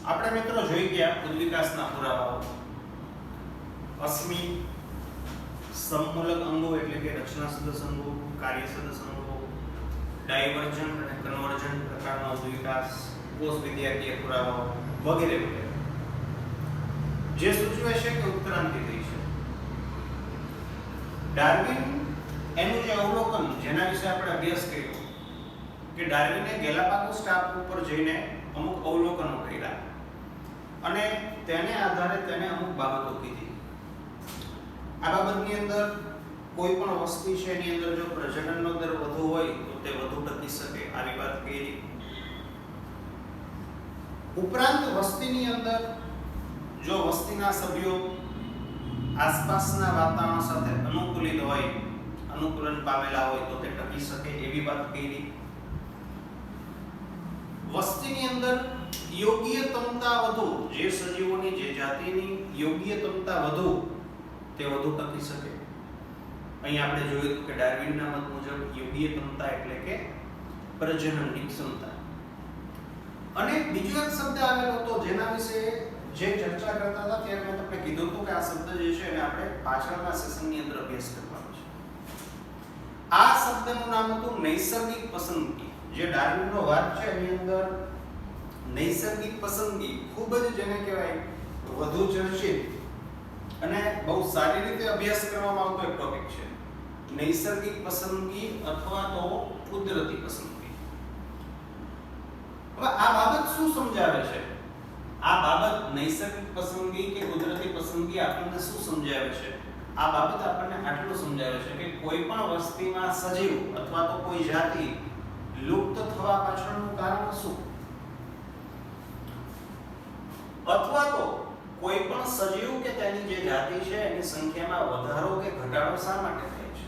આપણે મિત્રો જોઈ ગયા ઉદ્વિકાસના પુરાવાઓ. અસ્મિ, સમમૂલક અંગો એટલે કે રચના સદસ્ય અંગો, કાર્ય સદસ્ય અંગો, ડાયવર્જન્ટ અને કન્વર્જન્ટ પ્રકારનો ઉદ્વિકાસ, કોષ વિદ્યાકીય પુરાવાઓ વગેરે વગેરે જે સૂચવે છે કે ઉત્ક્રાંતિ થઈ છે. ડાર્વિન એનું જે અવલોકન જેના વિશે આપણે અભ્યાસ કર્યો કે ડાર્વિને ગેલાપાગોસ ટાપુ ઉપર જઈને અમુક અવલોકનો કર્યા અને તેને આધારે તેને અમુક બાબતો કીધી. આ બાબતની અંદર કોઈ પણ વસ્તી છે એની અંદર જો પ્રજનનનો દર વધુ હોય તો તે વધુ ટકી શકે આવી વાત કરી. ઉપરાંત વસ્તીની અંદર જો વસ્તીના સભ્યો આસપાસના વાતાવરણ સાથે અનુકૂલિત હોય, અનુકૂલન પામેલા હોય તો તે ટકી શકે એવી વાત કરી. વસ્તીની અંદર યોગ્યતમતા વધુ, જે સજીવોની જે જાતિની યોગ્યતમતા વધુ તે વધુ ટકી શકે. અહીં આપણે જોયું કે ડાર્વિનના મત મુજબ યોગ્યતમતા એટલે કે પ્રજનનની ક્ષમતા. અને બીજો એક શબ્દ આવેલો હતો જેના વિશે જે ચર્ચા કરતા હતા ત્યારે મેં તમને કીધું હતું કે આ શબ્દ જે છે એને આપણે પાછળના સેશનની અંદર અભ્યાસ કરવાનો છે. આ શબ્દનું નામ હતું નૈસર્ગિક પસંદગી. જે ડાર્વિનનો વાદ છે એની અંદર નૈસર્ગિક પસંદગી ખૂબ જ જેને કહેવાય વધુ ચર્ચિત અને બહુ સારી રીતે અભ્યાસ કરવામાં આવતો એક ટોપિક છે. નૈસર્ગિક પસંદગી અથવા તો કુદરતી પસંદગી. હવે આ બાબત શું સમજાવે છે? આ બાબત નૈસર્ગિક પસંદગી કે કુદરતી પસંદગી આપણને શું સમજાવે છે? આ બાબત આપણને આટલું સમજાવે છે કે કોઈ પણ વસ્તીમાં સજીવ અથવા તો કોઈ જાતિ લુપ્ત થવા પાછળનું કારણ શું? અથવા તો કોઈ પણ સજીવ કે તેની જે જાતિ છે એની સંખ્યામાં વધારો કે ઘટાડો શા માટે થાય છે?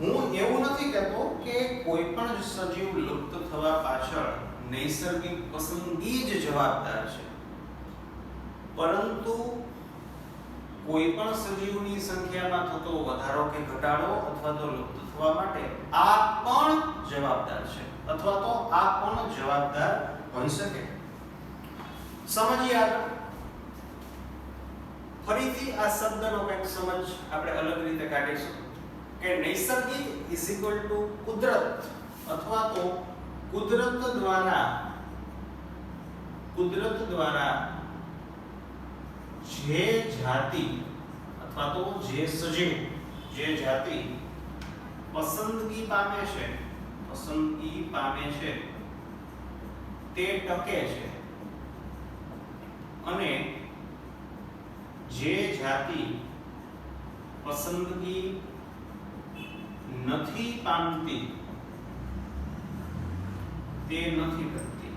હું એવું નથી કહેતો કે કોઈ પણ સજીવ લુપ્ત થવા પાછળ નૈસર્ગિક પસંદગી જ જવાબદાર છે, પરંતુ કોઈ પણ સજીવની સંખ્યામાં થતો વધારો કે ઘટાડો અથવા તો લુપ્ત થવા માટે આ પણ જવાબદાર છે અથવા તો આ પણ જવાબદાર હોઈ શકે. સમજીએ આગળ. ફરીથી આ શબ્દનો કંઈક સમજ આપણે અલગ રીતે કાઢીશું કે નૈસર્ગિક ઇઝ ઇક્વલ ટુ કુદરત અથવા તો કુદરત દ્વારા જે જાતિ અથવા તો જે સજીવ જે જાતિ પસંદગી પામે છે તે ટકે છે અને જે જાતિ પસંદગી નથી પામતી તે નથી ટકતી.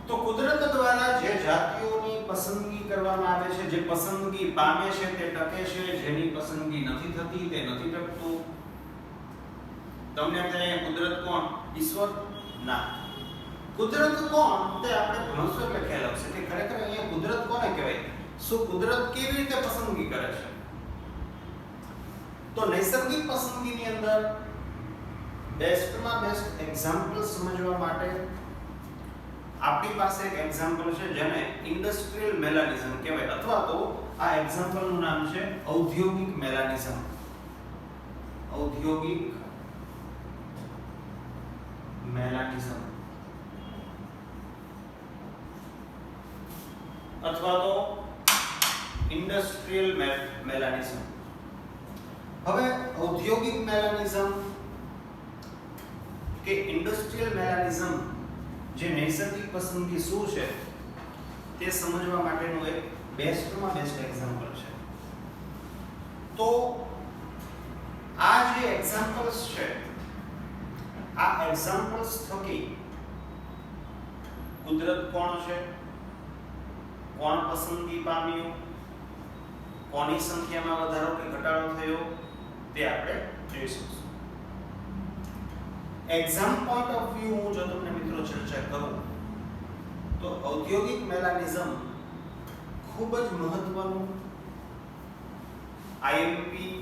તો કુદરત દ્વારા જે જાતિઓની પસંદગી કરવામાં આવે છે, જે પસંદગી પામે છે તે ટકે છે, જેની પસંદગી નથી થતી તે નથી ટકતું. તમને એમ થાય કુદરત કોણ? ઈશ્વર? ના. કુદરત કોણ તે આપણે ભણશું એટલે ખ્યાલ આવશે કે ખરેખર અહીંયા કુદરત કોને કહેવાય? શું કુદરત કેવી રીતે પસંદગી કરે છે? તો નૈસર્ગિક પસંદગીની અંદર બેસ્ટમાં બેસ્ટ એક્ઝામ્પલ સમજવા માટે આપણી પાસે એક એક્ઝામ્પલ છે જેને ઇન્ડસ્ટ્રીયલ મેલાનિઝમ કહેવાય અથવા તો આ એક્ઝામ્પલનું નામ છે ઔદ્યોગિક મેલાનિઝમ. ઔદ્યોગિક મેલાનિઝમ અથવા તો ઇન્ડસ્ટ્રીયલ મેલાનિઝમ. હવે ઔદ્યોગિક મેલાનિઝમ કે ઇન્ડસ્ટ્રીયલ મેલાનિઝમ જે નૈસર્ગિક પસંદગી શું છે તે સમજવા માટેનું એક બેસ્ટમાં બેસ્ટ એક્ઝામ્પલ છે. તો આ જે એક્ઝામ્પલ્સ છે આ એક્ઝામ્પલ્સ થકી કુદરત કોણ છે, કોણ પસંદગી પામ્યું, કોની સંખ્યામાં વધારો કે ઘટાડો થયો તે આપણે જોઈ શકીશું. એક્ઝામ પોઈન્ટ ઓફ વ્યૂ હું જો તમને મિત્રો ચર્ચા કરું તો ઔદ્યોગિક મેલાનિઝમ ખૂબ જ મહત્વનું આઈએમપી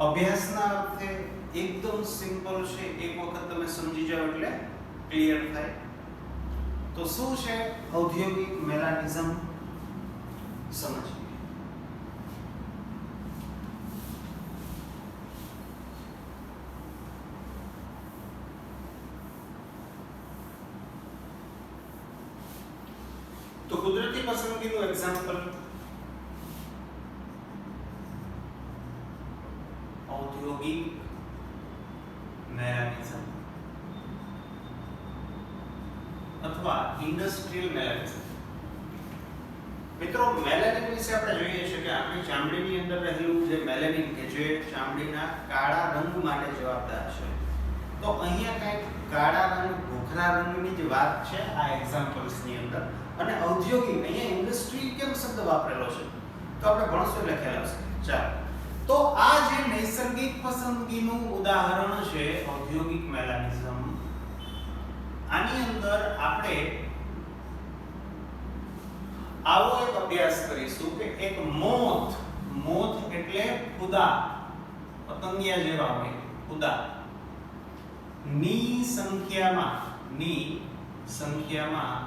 અભ્યાસના અર્થે એકદમ સિમ્પલ છે, એક વખત તમે સમજી જાઓ એટલે ક્લિયર થાય. તો શું છે ઔદ્યોગિક મેલાનિઝમ સમજીએ. તો કુદરતી પસંદગીનું એક્ઝામ્પલ ઔદ્યોગિક મેલાનિઝમ અથવા ઇન્ડસ્ટ્રીયલ મેલાનિઝમ. મિત્રો મેલાનિન વિશે આપણે જોઈએ છે કે આપણી ચામડીની અંદર રહેલું જે મેલાનિન કે જે ચામડીના કાળા રંગ માટે જવાબદાર છે. તો અહીંયા કંઈક કાળા રંગ ભૂખરા રંગની જ વાત છે આ એક્ઝામ્પલ્સની અંદર. અને ઔદ્યોગિક અહીંયા ઇન્ડસ્ટ્રી કેમ શબ્દ વાપરેલો છે તો આપણે ભણશું એટલે ખ્યાલ આવશે. ચાલો, તો આ જે નૈસર્ગિક પસંદગીનું ઉદાહરણ છે ઔદ્યોગિક મેલાનિઝમ, આની અંદર આપણે આવો એક અભ્યાસ કરીશું કે એક મોથ એટલે ફૂદા, પતંગિયા જેવા હોય ફૂદા, ની સંખ્યામાં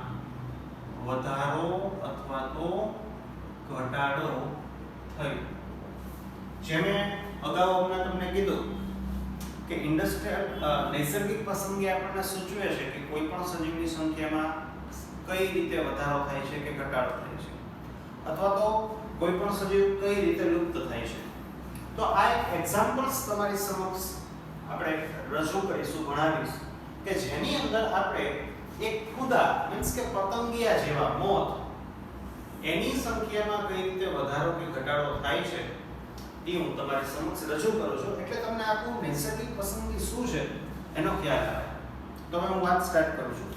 વધારો અથવા તો ઘટાડો થયો. જેમ અગાઉ હમણાં તમને કીધું કે નૈસર્ગિક પસંદગી આપણને સૂચવે છે કે કોઈ પણ સજીવની સંખ્યામાં કઈ રીતે વધારો થાય છે કે ઘટાડો થાય છે, અથવા તો કોઈ પણ સજીવ કઈ રીતે લુપ્ત થાય છે. તો આ એક એક્ઝામ્પલ્સ તમારી સમક્ષ આપણે રજૂ કરીશું, ભણાવીશું કે જેની અંદર આપણે એક ખુદા મીન્સ કે પતંગિયા જેવા મોથ, એની સંખ્યામાં કઈ રીતે વધારો કે ઘટાડો થાય છે એ હું તમારી સમક્ષ રજૂ કરું છું. એટલે તમને આખું નૈસર્ગિક પસંદગી શું છે એનો ખ્યાલ આવે. તો હું વાત સ્ટાર્ટ કરું છું.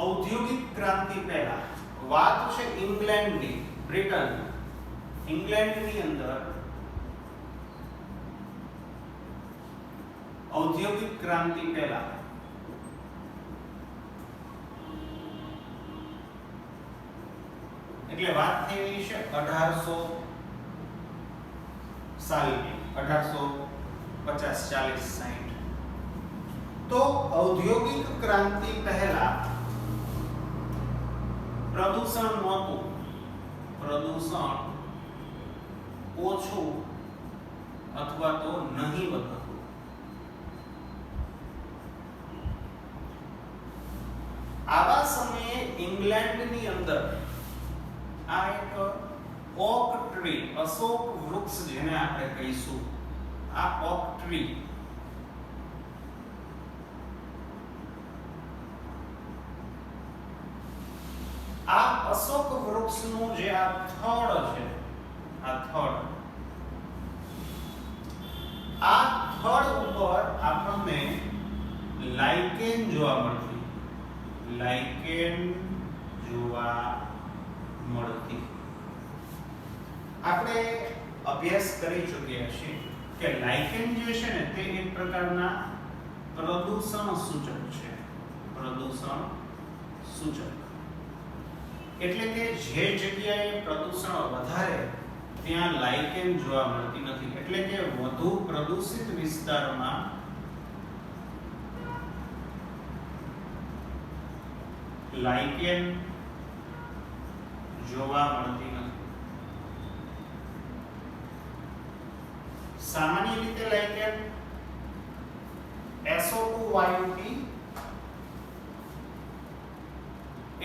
ઔદ્યોગિક ક્રાંતિ પહેલા વાત છે ઇંગ્લેન્ડની, બ્રિટન, ઇંગ્લેન્ડની અંદર ઔદ્યોગિક ક્રાંતિ પહેલા એટલે વાત થઈ રહી છે 1800 સાલની, 1850 40 60. તો ઔદ્યોગિક ક્રાંતિ પહેલા પ્રદૂષણ નહોતું, પ્રદૂષણ ઓછું અથવા તો નહીવત હતું. આવા સમયે ઇંગ્લેન્ડની અંદર આ એક ઓક ટ્રી, અશોક વૃક્ષ જેને આપણે કહીશું, આ ઓક ટ્રી આ અશોક વૃક્ષનું જે આ થડ છે, આ થડ ઉપર આપણને લાઇકેન જોવા મળતી, આપણે અભ્યાસ કરી ચૂક્યા છીએ કે લાઇકેન જે છે ને તે એક પ્રકારના પ્રદૂષણ સૂચક છે. પ્રદૂષણ સૂચક એટલે કે જે જગ્યાએ પ્રદૂષણ વધારે ત્યાં લાઇકેન જોવા મળતી નથી. એટલે કે વધુ પ્રદૂષિત વિસ્તારમાં લાઇકેન જોવા મળતી નથી. સામાન્ય રીતે લાઇકેન SO2 વાયુથી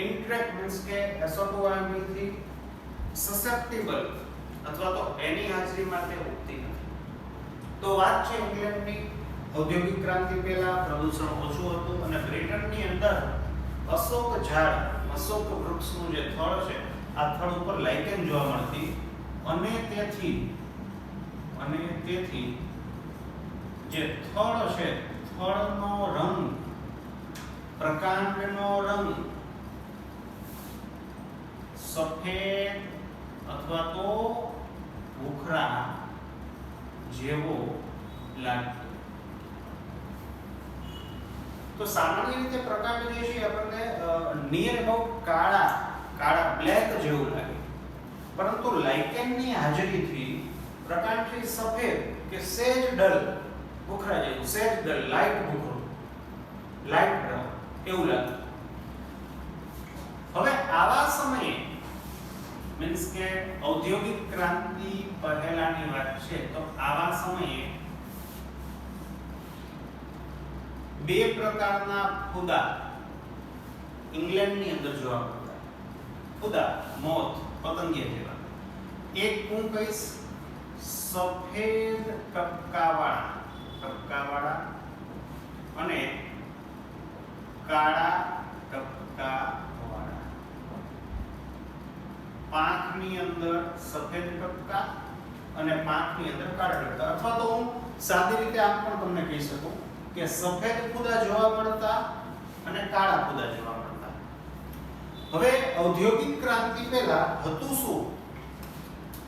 ઇન્ટરેક્ટ મીન્સ કે SO2 વાયુથી સસેપ્ટેબલ અથવા તો એની હાજરીમાં તે ઉગતી નથી. તો વાત છે ઇંગ્લેન્ડની ઔદ્યોગિક ક્રાંતિ પહેલા પ્રદૂષણ ઓછું હતું અને બ્રિટનની અંદર અશોક ઝાડ, અશોક વૃક્ષનું જે થડ છે આ થડ ઉપર લાઇકેન જોવા મળતી અને તેથી જે થડ છે, થડનો રંગ, પ્રકાંડનો રંગ સફેદ અથવા તો ભૂખરા જેવો લાગતો. તો સામાન્ય રીતે પ્રકાંડ જે છે આપણને નિયર અબાઉટ કાળા બ્લેક જેવું લાગે, પરંતુ લાઇકેનની હાજરીથી પ્રકાંડ છે સફેદ કે સેજ ડલ, ભૂખરા જેવું, સેજ ડલ, લાઈટ ભૂખરું, લાઈટ બ્રાઉન એવું લાગે. હવે આવા સમયે મીન્સ કે ઔદ્યોગિક ક્રાંતિ પહેલાની વાત છે, તો આવા સમયે બે પ્રકારના ફૂદા ઇંગ્લેન્ડની અંદર જોવા મળતા. ફૂદા, મોથ, પતંગિયા જેવા. એક હું કહીશ સફેદ ટપકાવાળા અને કાળા ટપકાવાળા. પાંખની અંદર સફેદ ટપકા અને પાંખની અંદર કાળા ટપકા. અથવા તો હું સાદી રીતે આમ પણ તમને કહી શકું કે સફેદ ફૂદા જોવા મળતા અને કાળા ફૂદા જોવા મળતા. હવે ઔદ્યોગિક ક્રાંતિ પહેલા હતું શું?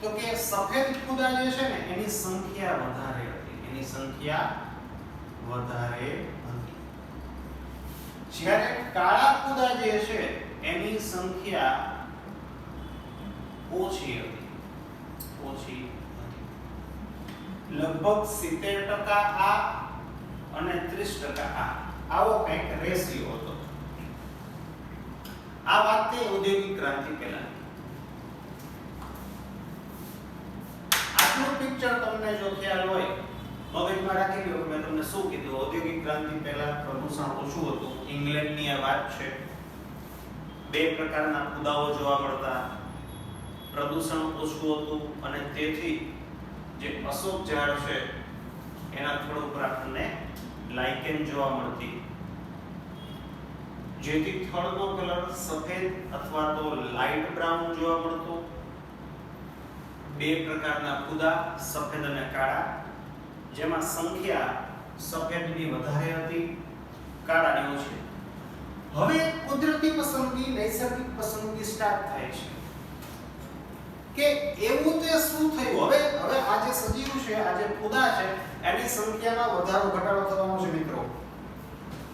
તો કે સફેદ ફૂદા જે છે ને એની સંખ્યા વધારે હતી. એની સંખ્યા વધારે હતી. જ્યારે કાળા ફૂદા જે છે એની સંખ્યા ઓછી હતી. ઓછી હતી. લગભગ 70% આ અને 30% આ. આવો કંઈક રેશિયો હતો. આ વાત તે ઔદ્યોગિક ક્રાંતિ પહેલા. આટલું પિક્ચર તમને જો ખ્યાલ હોય, મગજમાં રાખી લો. મેં તમને શું કીધું? ઔદ્યોગિક ક્રાંતિ પહેલા પ્રદૂષણ ઓછું હતું. ઇંગ્લેન્ડની આ વાત છે. બે પ્રકારના ફૂદાઓ જોવા મળતા, પ્રદૂષણ ઓછું હતું અને તેથી જે અશોક ઝાડ છે એના થોડ ઉપર આપણને લાઇકેન જોવા મળતી, જેથી થડનો કલર સફેદ અથવા તો લાઇટ બ્રાઉન જોવા મળતો. બે પ્રકારના ફૂદા, સફેદ અને કાળા, જેમાં સંખ્યા સફેદની વધારે હતી, કાળાની ઓછી. હવે કુદરતી પસંદગી, નૈસર્ગિક પસંદગી સ્ટાર્ટ થાય છે કે એવું તે શું થયું? હવે આ જે સજીવ છે, આ જે ફૂદા છે, એની સંખ્યામાં વધારો ઘટાડો થવાનો છે મિત્રો.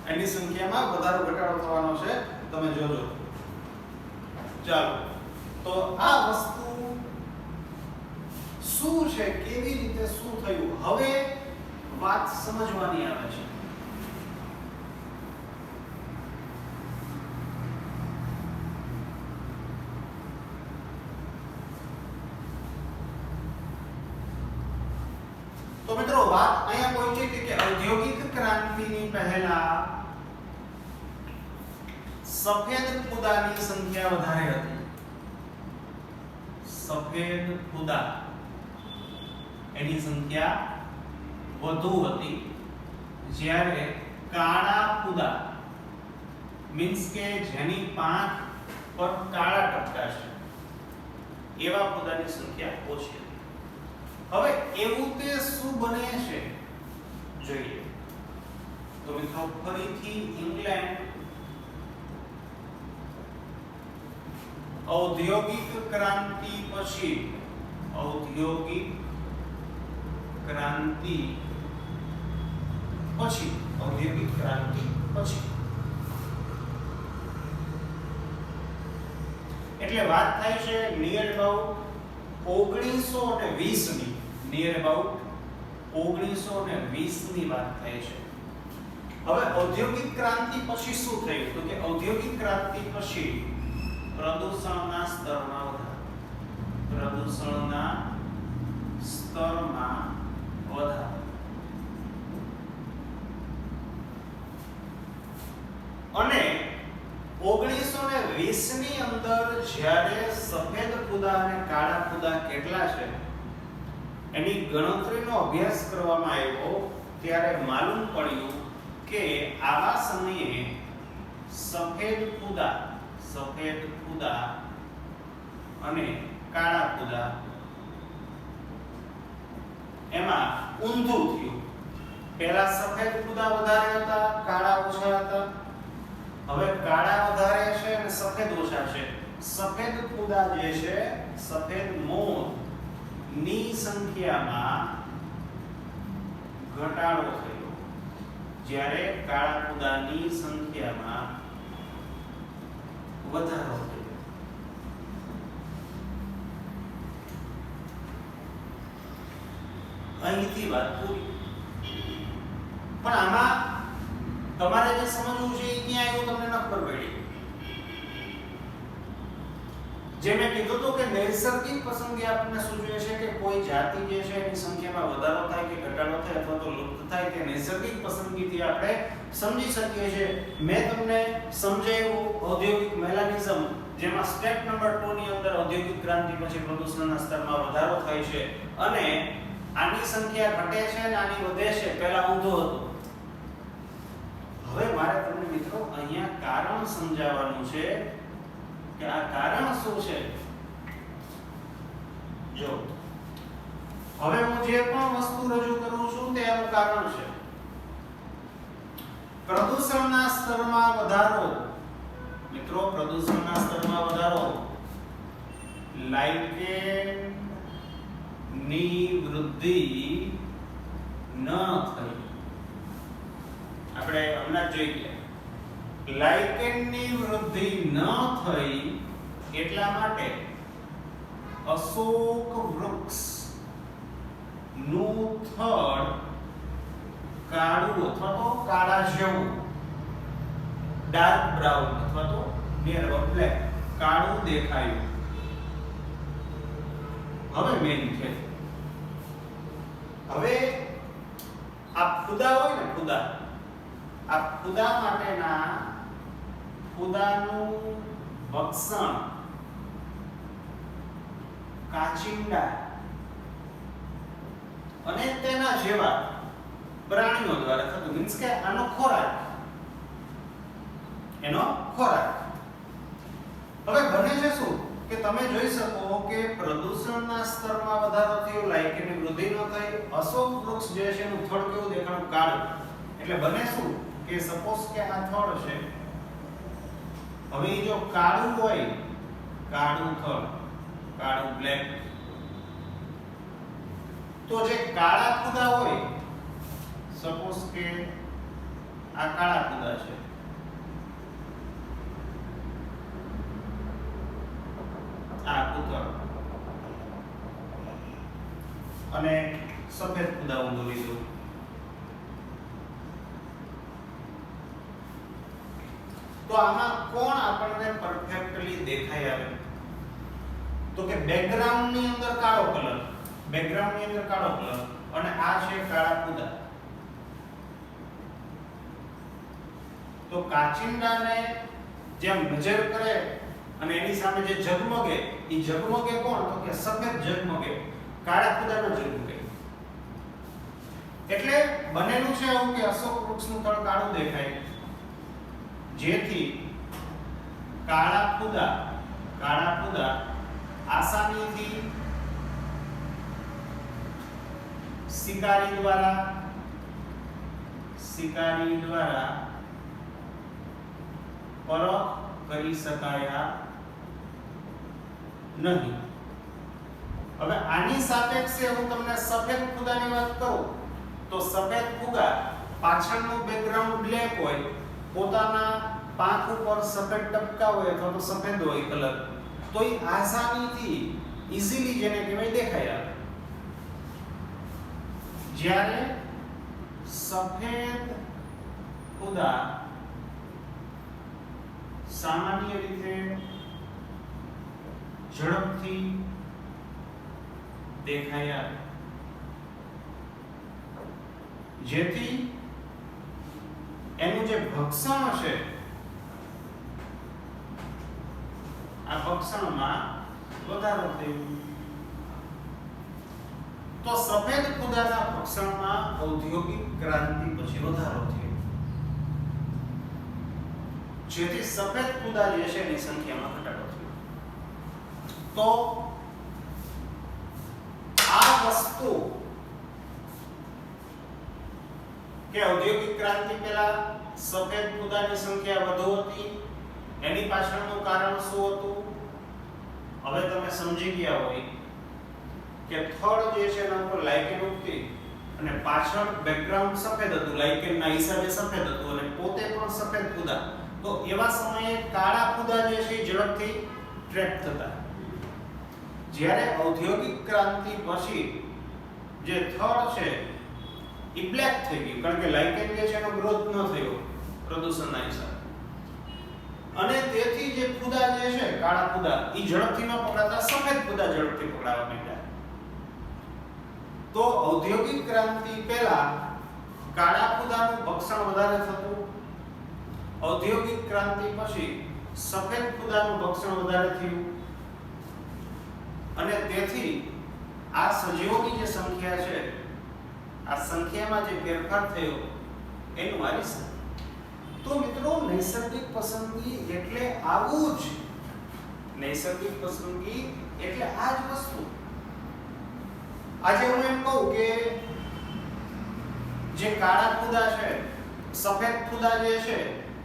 એની સંખ્યામાં વધારો ઘટાડો થવાનો છે, તમે જોજો. ચાલો, તો આ વસ્તુ શું છે, કેવી રીતે શું થયું, હવે વાત સમજવાની આવે છે. તો મિત્રો વાત અહીંયા પહોંચી હતી કે ઔદ્યોગિક ક્રાંતિની પહેલા સફેદ ફૂદાની સંખ્યા વધારે હતી. સફેદ ફૂદા એની સંખ્યા વધુ હતી, જ્યારે કાળા ફૂદા મીન્સ કે જેની પાંખ પર કાળા ટપકા છે એવા ફૂદાની સંખ્યા ઓછી હતી. હવે એવું તે શું બને છે જોઈએ. તો મિત્રો ફરીથી ઇંગ્લેન્ડ ઔદ્યોગિક ક્રાંતિ પછી, ઔદ્યોગિક ક્રાંતિ પછી, ઔદ્યોગિક ક્રાંતિ પછી એટલે વાત થાય છે નિયર અબાઉટ 1920 ની. નિયર અબાઉટ 1920 ની વાત થાય છે. હવે ઔદ્યોગિક ક્રાંતિ પછી શું થયું? તો કે ઔદ્યોગિક ક્રાંતિ પછી પ્રદૂષણના સ્તરમાં વધારો. પ્રદૂષણના સ્તરમાં વધારો. અને 1920 ની અંદર જ્યારે સફેદ ફૂદા અને કાળા ફૂદા કેટલા છે એની ગણતરીનો અભ્યાસ કરવામાં આવ્યો, ત્યારે માલુમ પડ્યું કે આવા સમયે સફેદ ફૂદા અને કાળા ફૂદા એમાં ઊંધું થયું. પહેલા સફેદ ફૂદા વધારે હતા, કાળા ઓછા હતા. હવે કાળા વધારે છે અને સફેદ ઓછા છે. સફેદ ફૂદા જે છે, સફેદ મોર ની સંખ્યામાં ઘટાડો થયો, જ્યારે કાળા ફૂદાની સંખ્યામાં વધારો થયો. અહીંથી વાત પૂરી. પણ આમાં તમારે જે સમજવું છે એ ક્યાં આવ્યું તમને ન ખબર પડી. જે મેં કીધું હતું કે નૈસર્ગિક પસંદગી આપણને સૂચવે છે કે કોઈ જાતિ જે છે એની સંખ્યામાં વધારો થાય કે ઘટાડો થાય અથવા તો લુપ્ત થાય તે નૈસર્ગિક પસંદગીથી આપણે સમજી શકીએ છીએ. મેં તમને સમજાવ્યું ઔદ્યોગિક મેલાનિઝમ, જેમાં સ્ટેપ નંબર 2 ની અંદર ઔદ્યોગિક ક્રાંતિ પછી પ્રદૂષણના સ્તરમાં વધારો થાય છે અને આની સંખ્યા ઘટે છે અને આની વધે છે. પહેલા ઊંધો હતો. હવે મારે તમને મિત્રો અહીંયા કારણ સમજાવવાનું છે કે આ કારણ શું છે. જો હવે હું જે પણ વસ્તુ રજૂ કરું છું તે એનું કારણ છે. પ્રદૂષણના સ્તરમાં વધારો, મિત્રો પ્રદૂષણના સ્તરમાં વધારો લાઇકેન ની વૃદ્ધિ ન થઈ. આપણે હમણાં જોઈ ગયા લાઇકેનની વૃદ્ધિ ન થઈ એટલા માટે અશોક વૃક્ષ નું થડ કાળું અથવા તો કાળા જેવું, ડાર્ક બ્રાઉન અથવા તો નિયર બ્લેક, કાળું દેખાયું. હવે મેઇન છે, હવે આ ફૂદા હોય ને, ફૂદા, આ ફૂદા માટેના ફૂદાનું ભક્ષણ કાચિંડા અને તેના જેવા પ્રાણીઓ દ્વારા થતું, મીન્સ કે આનો ખોરાક, એનો ખોરાક. હવે બને છે શું કે તમે જોઈ શકો કે પ્રદૂષણના સ્તરમાં વધારો થયો, લાઇકેનની વૃદ્ધિ ન થઈ, અશોક વૃક્ષ જે છે એનું થડ કેવું દેખાણું, કાળું. એટલે બને શું કે સપોઝ કે આ થડ છે, હવે જો કાળું હોય, કાળું થડ, કાળું બ્લેક, તો જે કાળા ફૂદા હોય, સપોઝ કે આ કાળા ફૂદા છે, આ કુતર અને સફેદ ફૂદા ઊંધું લીધું. તો આમાં કોણ આપણને પરફેક્ટલી દેખાય આવે? તો કે બેકગ્રાઉન્ડ ની અંદર કાળો કલર, બેકગ્રાઉન્ડ ની અંદર કાળો કલર અને આ છે કાળા ફૂદા. તો કાચિંડાને જેમ નજર કરે અને એની સામે જે ઝગમગે, એ ઝગમગે કોણ? તો કે સફેદ ઝગમગે, કાળા ફૂદાનો ઝગમગે. એટલે બનેલું છે એવું કે અશોક વૃક્ષનું તળ કાળું દેખાય, જેથી કાળા ફૂદા આસાનીથી શિકારી દ્વારા પરખ કરી શકાયા નહીં. હવે આની સાપેક્ષે હું તમને સફેદ ફૂદાની વાત કરું તો સફેદ ફૂગા પાછળનું બેકગ્રાઉન્ડ બ્લેક હોય, પોતાના પાંખ ઉપર સફેદ ટપકા હોય અથવા તો સફેદ હોય કલર, તો એ આસાનીથી ઈઝીલી જેને કહેવાય દેખાય. જ્યારે સફેદ ફૂદા સામાન્ય રીતે ઝડપથી દેખાયા, જેથી એનું જે ભક્ષણ છે, આ ભક્ષણમાં વધારો થયો. તો સફેદ ફૂદાના ભક્ષણમાં ઔદ્યોગિક ક્રાંતિ પછી વધારો થયો, જેથી સફેદ ફૂદા જે છે એની સંખ્યામાં ઘટાડો થયો. તો આ વસ્તુ કે ઔદ્યોગિક ક્રાંતિ પહેલા સફેદ ફૂદાની સંખ્યા વધુ હતી, એની પાછળનું કારણ શું હતું? હવે તમે સમજી ગયા હોય કે થડ જે છે એના ઉપર લાઇકેન ઉગતી અને પાછળ બેકગ્રાઉન્ડ સફેદ હતું, લાઇકેનના હિસાબે સફેદ હતું અને પોતે પણ સફેદ ફૂદા. તો એવા સમયે કાળા ફૂદા જે છે ઝડપથી ટ્રેપ થતા. જ્યારે ઔદ્યોગિક ક્રાંતિ પછી જે થડ છે એ બ્લેક થઈ ગયું, કારણ કે લાઇકેન જે છે એનો ગ્રોથ ન થયો પ્રદૂષણના હિસાબે, અને તેથી જે ફૂદા જે છે કાળા ફૂદા એ ઝડપથી ન પકડાતા સફેદ ફૂદા ઝડપથી પકડાવા માંડ્યા. તો ઔદ્યોગિક ક્રાંતિ પહેલા કાળા ફૂદાનું ભક્ષણ વધારે થતું, ઔદ્યોગિક ક્રાંતિ પછી સફેદ ફૂદાનું ભક્ષણ વધારે થયું, અને તેથી આ સજીવોની જે સંખ્યા છે આ સંખ્યામાં જે ફેરફાર થયો એનું આ રીઝન. તો મિત્રો નૈસર્ગિક પસંદગી એટલે આવું જ, નૈસર્ગિક પસંદગી એટલે આ જ વસ્તુ. આજે હું એમ કહું કે જે કાળા ફૂદા છે, સફેદ ફૂદા જે છે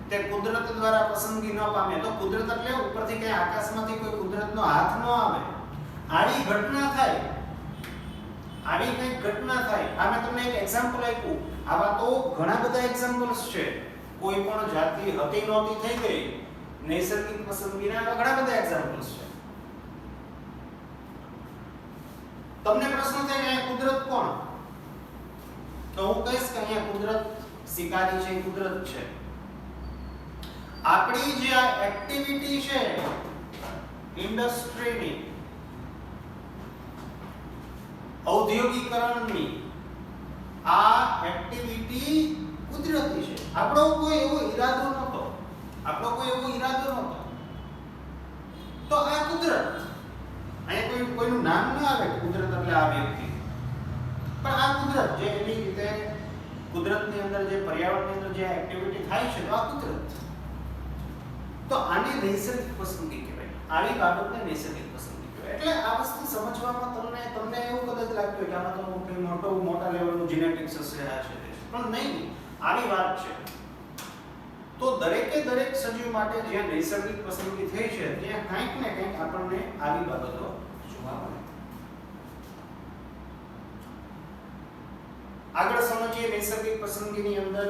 તે કુદરત દ્વારા પસંદગી ન પામે, તો કુદરત એટલે ઉપરથી કઈ આકાશમાંથી કોઈ કુદરતનો હાથ ન આવે, આવી ઘટના થાય, આવી કઈ ઘટના થાય. આ મેં તમને એક એક્ઝામ્પલ આપ્યું, આવા તો ઘણા બધા એક્ઝામ્પલ્સ છે. કોઈ પણ જાતિ હતી નહોતી થઈ ગઈ, નૈસર્ગિક પસંદગીના ઘણા બધા એક્ઝામ્પલ્સ છે. તમને પ્રશ્ન થાય કે અહીંયા કુદરત કોણ? તો હું કહીશ કે અહીંયા કુદરત શિકારી છે, કુદરત છે. આપણી જે આ એક્ટિવિટી છે ઇન્ડસ્ટ્રીની, ઔદ્યોગિકરણની, આ એક્ટિવિટી કુદરતી છે. આપણો કોઈ એવો ઈરાદો નહોતો, આપણો કોઈ એવો ઈરાદો નહોતો. તો આ કુદરત, અહીંયા કોઈનું નામ ન આવે કુદરત એટલે આ વ્યક્તિ, પણ આ કુદરત જે એની રીતે કુદરતની અંદર જે પર્યાવરણની અંદર જે એક્ટિવિટી થાય છે તો આ કુદરત. તો આને નૈસર્ગિક પસંદગી કહેવાય. આવી બાબતને નૈસર્ગિક પસંદગી કહેવાય. એટલે આ વસ્તુ સમજવામાં તમને એવું કદાચ લાગતું કે આમાં તો કંઈ મોટા લેવલનું જીનેટિક્સ હશે, આ છે, પણ નહીં, આવી વાત છે. તો દરેકે દરેક સજીવ માટે જ્યાં નૈસર્ગિક પસંદગી થઈ છે ત્યાં કંઈક ને કંઈક આપણને આવી બાબતો જોવા મળે. આગળ સમજીએ નૈસર્ગિક પસંદગીની અંદર.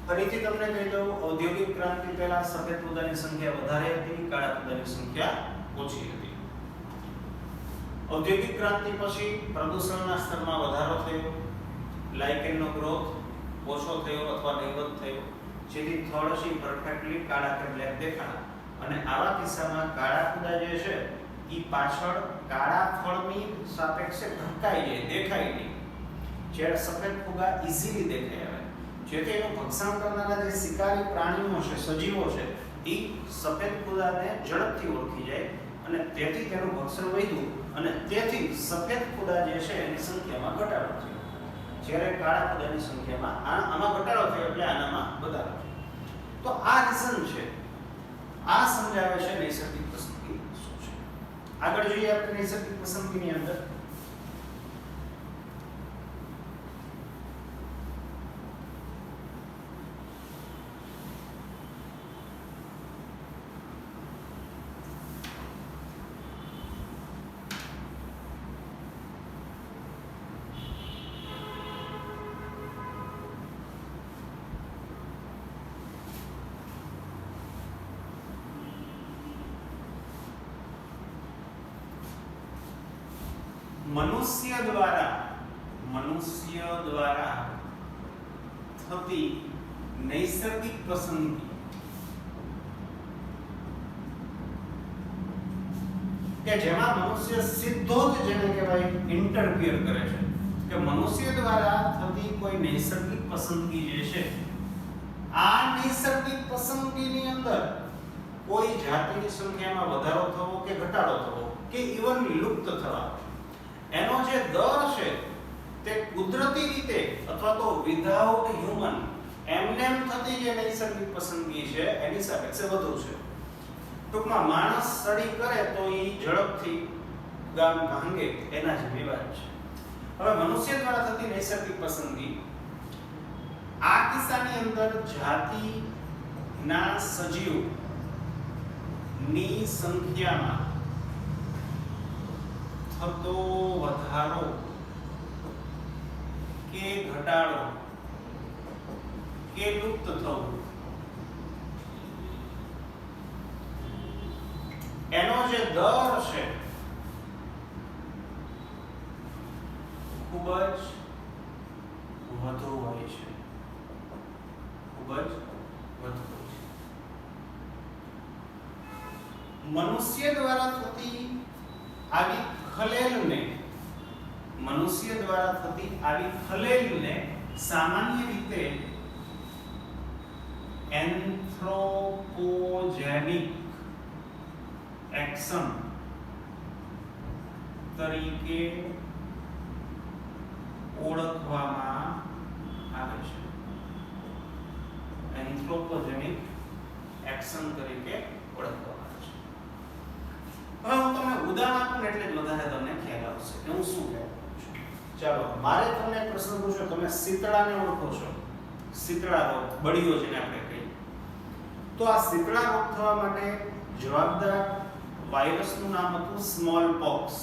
ફરીથી તમને કહી દઉં, ઔદ્યોગિક ક્રાંતિ પહેલા સફેદ ફૂદાની સંખ્યા વધારે હતી, કાળા ફૂદાની સંખ્યા ઓછી હતી. ઔદ્યોગિક ક્રાંતિ પછી પ્રદૂષણના સ્તરમાં વધારો થયો, લાઇકેનનો ગ્રોથ ઓછો થયો અથવા નહીવત થયો, જેથી થડ છે પરફેક્ટલી કાળા કે બ્લેક દેખાણા. અને આવા કિસ્સામાં કાળા ફૂદા જે છે એ પાછળ કાળા ફળની સાપેક્ષે ઢંકાઈ જાય, દેખાય નહીં, જ્યારે સફેદ ફૂદા ઈઝીલી દેખાય આવે, જેથી એનું ભક્ષણ કરનારા જે શિકારી પ્રાણીઓ છે, સજીવો છે, એ સફેદ ફૂદાને ઝડપથી ઓળખી જાય અને તેથી તેનું ભક્ષણ વધ્યું, અને તેથી સફેદ ફૂદા જે છે એની સંખ્યામાં ઘટાડો થયો, જ્યારે કાળા ફૂદાની સંખ્યામાં આમાં ઘટાડો થયો એટલે આનામાં વધારો થયો. તો આ રીઝન છે, આ સમજાવે છે નૈસર્ગિક પસંદગી શું છે. આગળ જોઈએ આપણે નૈસર્ગિક પસંદગીની અંદર. મનુષ્ય દ્વારા થતી નૈસર્ગિક પસંદગી કે જેમાં મનુષ્ય સીધો જ જેને કહેવાય ઇન્ટરફિયર કરે છે, કે મનુષ્ય દ્વારા થતી કોઈ નૈસર્ગિક પસંદગી જે છે, આ નૈસર્ગિક પસંદગીની અંદર કોઈ જાતિની સંખ્યામાં વધારો થવો કે ઘટાડો થવો કે ઇવન લુપ્ત થવા, એનો જે દર છે તે કુદરતી રીતે અથવા તો વિધાઉટ હ્યુમન એમનેમ થતી જે નૈસર્ગિક પસંદગી છે એની સાપેક્ષે વધુ છે. ટૂંકમાં માણસ સડી કરે તો એ ઝડપથી ગામ ભાંગે એના જેવી વાત છે. હવે મનુષ્ય દ્વારા થતી નૈસર્ગિક પસંદગી, આ કિસ્સાની અંદર જાતિના સજીવની સંખ્યામાં થતો વધારો કે ઘટાડો કે લુપ્ત થવું, એનો જે દર છે ખૂબ જ વધુ હોય છે, ખૂબ જ વધુ હોય છે. મનુષ્ય દ્વારા થતી આવી ખલેલને સામાન્ય રીતે એન્થ્રોપોજેનિક એક્શન તરીકે ઓળખવામાં આવે છે. એન્થ્રોપોજેનિક એક્શન તરીકે ઓળખવામાં આવે છે. હવે હું તમને ઉદાહરણ આપું એટલે જ વધારે તમને ખ્યાલ આવશે કે હું શું કહેવા માંગુ છું. ચાલો મારે તમને એક પ્રશ્ન પૂછો, તમે શીતળાને ઓળખો છો? શીતળા રોગ, બળીઓ જેને આપણે કહીએ. તો આ શીતળા રોગ થવા માટે જવાબદાર વાયરસનું નામ હતું સ્મોલ પોક્સ.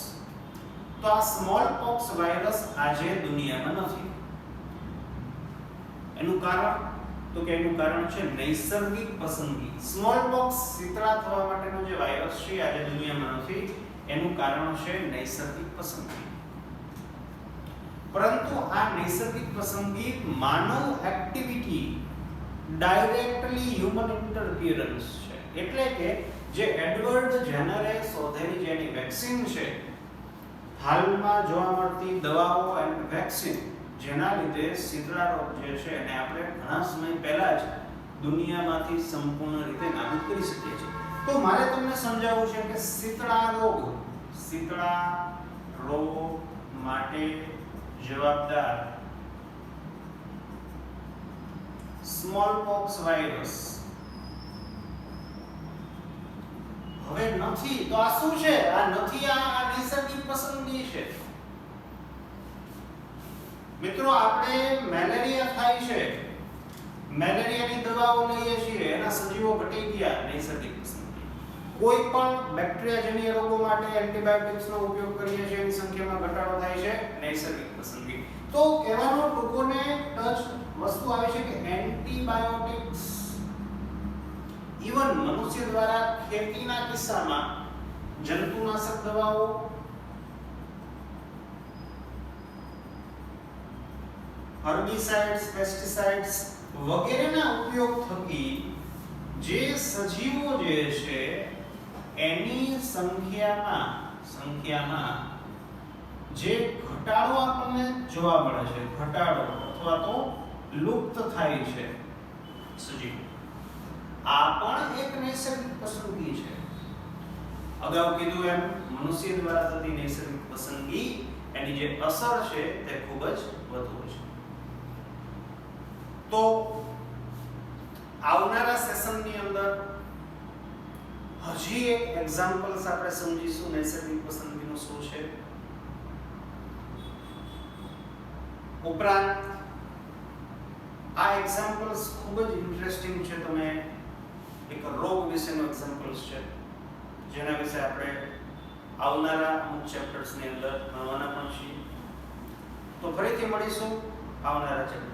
તો આ સ્મોલ પોક્સ વાયરસ આજે દુનિયામાં નથી. એનું કારણ છે નૈસર્ગિક પસંદગી. સ્મોલ પોક્સ શીતળા થવા માટેનો જે વાયરસ છે આજે દુનિયામાં નથી, એનું કારણ છે નૈસર્ગિક પસંદગી. પરંતુ આ નૈસર્ગિક પસંદગી માનવ એક્ટિવિટી, ડાયરેક્ટલી હ્યુમન ઇન્ટરફિયરન્સ છે. એટલે કે જે એડવર્ડ જેનરે શોધેલી જેની વેક્સિન છે, હાલમાં જોવા મળતી દવાઓ એન્ડ વેક્સિન, જેના લીધે શીતળા રોગ જે છે એને આપણે ઘણા સમય પહેલા જ દુનિયામાંથી સંપૂર્ણ રીતે નાબૂદ કરી શકીએ છીએ. તો મારે તમને સમજાવવું છે કે શીતળા રોગ માટે જવાબદાર સ્મોલપોક્સ વાયરસ હવે નથી. તો આ શું છે? આ નથી, આ નૈસર્ગિક પસંદગી છે. મિત્રો, આપણે મેલેરિયા થાય છે, મેલેરિયાની દવાઓ લઈએ છીએ, એના સજીવો ઘટી ગયા, નૈસર્ગિક પસંદગી. કોઈ પણ બેક્ટેરિયાજન્ય રોગો માટે એન્ટીબાયોટિક્સનો ઉપયોગ કરીએ છીએ, એની સંખ્યામાં ઘટાડો થાય છે, નૈસર્ગિક પસંદગી. તો કહેવાનો ટૂંકોને ટચ વસ્તુ આવે છે કે એન્ટીબાયોટિક્સ ઇવન મનુષ્ય દ્વારા ખેતીના કિસ્સામાં જંતુનાશક દવાઓ, હર્બિસાઇડ્સ, પેસ્ટિસાઇડ્સ વગેરેના ઉપયોગ થકી જે સજીવો જે છે એની સંખ્યામાં જે ઘટાડો આપણને જોવા મળે છે, ઘટાડો અથવા તો લુપ્ત થાય છે સજીવો, આ પણ એક નૈસર્ગિક પસંદગી છે. અગાઉ કીધું એમ મનુષ્ય દ્વારા થતી નૈસર્ગિક પસંદગી, એની જે અસર છે તે ખૂબ જ વધુ છે. તો આવનારા સેશનની અંદર હજી એક એક્ઝામ્પલ્સ આપણે સમજીશું નૈસર્ગિક પસંદગીનું શું છે. ઉપરાંત આ એક્ઝામ્પલ્સ ખૂબ જ ઇન્ટરેસ્ટિંગ છે. તમે એક રોગ વિશેનો એક્ઝામ્પલ્સ છે જેના વિશે આપણે આવનારા અમુક ચેપ્ટર્સની અંદર ભણવાના પણ છીએ. તો ફરીથી મળીશું આવનારા ચેપ્ટર